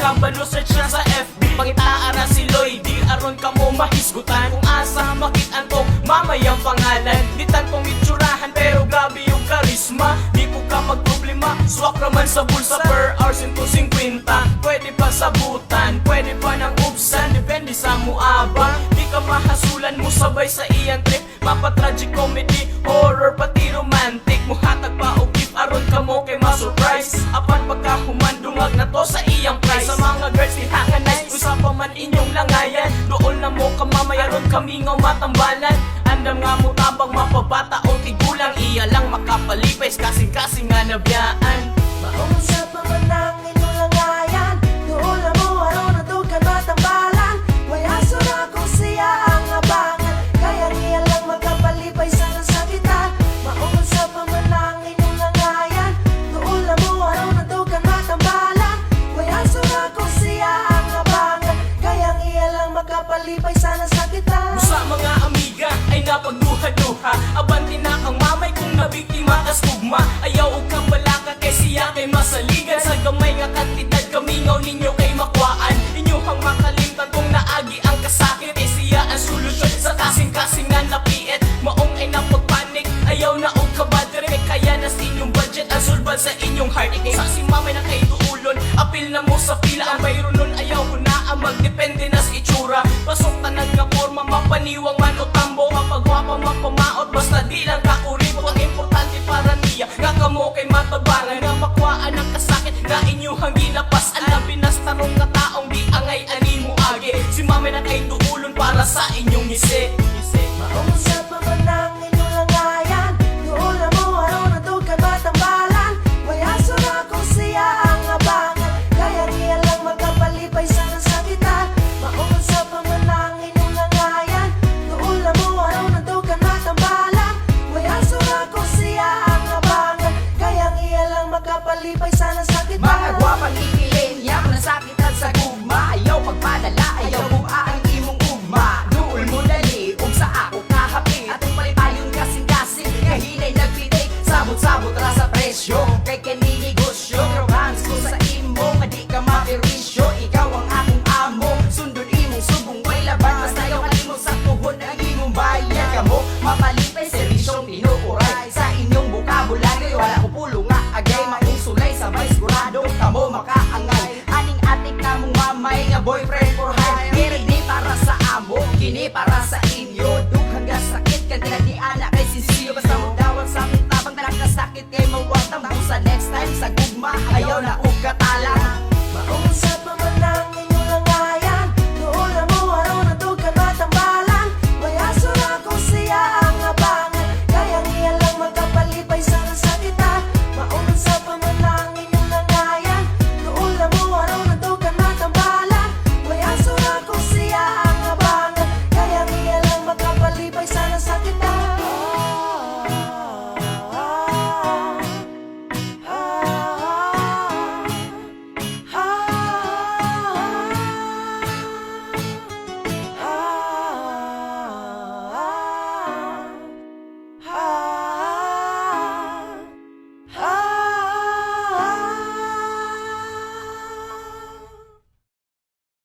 kabalo search na sa FB pangitaara si Lloyd, di aron ka mo mahisgutan kung asa makitaan tong mamayang pangalan. Di tantong itsurahan pero grabe yung karisma. Di po ka magproblema, swak naman sa bulsa per hour 150. Pwede pa sabutan, pwede pa ng ubsan, depende sa muabang. Di ka mahasulan mo sabay sa iyang trip, mapa tragic comedy, horror pati romantic. Muhatag pa o gift aron ka mo kay ma-surprise. Apan pagkahuman dungag na to sa iyang price. Sa mga girls di hanga nice, usapan man inyong langayan. Doon na mo kamamaya ron kami nga matambalan. Andam nga mo tabang mapabata o tigulang, iya lang makapalipay kasing-kasing nga nabiyaan. Maong sa pamanang inyong langayan, doon na mo aron na dugan matambalan. Waya sura kung siya ang abangan, kaya niya lang magkapalipay sa nasakitan. Maong sa pamanang inyong langayan, doon na mo aron na dugan matambalan. Waya sura kung siya ang abangan, kaya niya lang magkapalipay sa nasakitan. Sa mga amiga ay napagduha-duha, abanti na kang mamay kung nabiktima kas tugma. Ayaw og kang balaka kay siya kay masaligan. Sa gamay nga kantidad kamingaw ninyo kay makwaan. Inyuhang makalimtan kung naagi ang kasakit, eh siya ang solusyon sa kasing-kasing nga napiit. Maong ay napagpanik, ayaw na og kabadre, kaya na sa inyong budget ang sulbad sa inyong heart. Sa si mamay na kay tuulon, apil na mo sa pila. Ang bayro nun ayaw ko na ang magdepende na sa itsura. Pasok tanag nga forma, mapaniwang man o tambo. Mapagwapa, mapamaot, basta di lang kakuripot. Ang importante para niya, nga kamo kay matabangan. Nga makwaan ang kasakit, nga inyuhang ginapas. Alam binastarong nga taong di angay anin mo agi. Si mami na kay tuulon para sa inyong ngisi. Maong sa pamanang inyong langayan, doon na mo aron na dugan matambalan. Waya sura kung siya ang abangan, kaya niya lang magkapalipay sa nasakitan. Maong sa pamanang inyong langayan, doon na mo aron na dugan matambalan. Waya sura kung siya ang abangan, kaya niya lang magkapalipay sa nasakitan. Mga gwapang ipiling, yak nasakitan sa gugma. Ayaw pagpadala, ayaw kung ang imong ugma. Duol mo dali, ug sa ako kahapit. Atong palitayon kasing-kasing, kahinay nagpitik. Sabot-sabot ra sa presyo, kay kani negosyo. Pero hands ko sa imo, nga di ka mapirisyo. Ikaw ang akong amo, sundon imong subong way laban. Basta ayaw kalimong sa tuhod ang imong bayan. Kamo, mapalipay, servisyong tinuuray. Sa inyong bukabulary, wala ko pulo nga agay. Mausulay, sabay sigurado, kamo makaangay. Aning atik na mong mamay, nga boyfriend for hire. Kiri di para sa amo, kini para sa inyo. Dughang ga sakit, kanila di anak kay sisiyo. Basta mo dawat sa amin tabang, talang kasakit kay mawatang. Kung sa next time sa gugma, ayaw na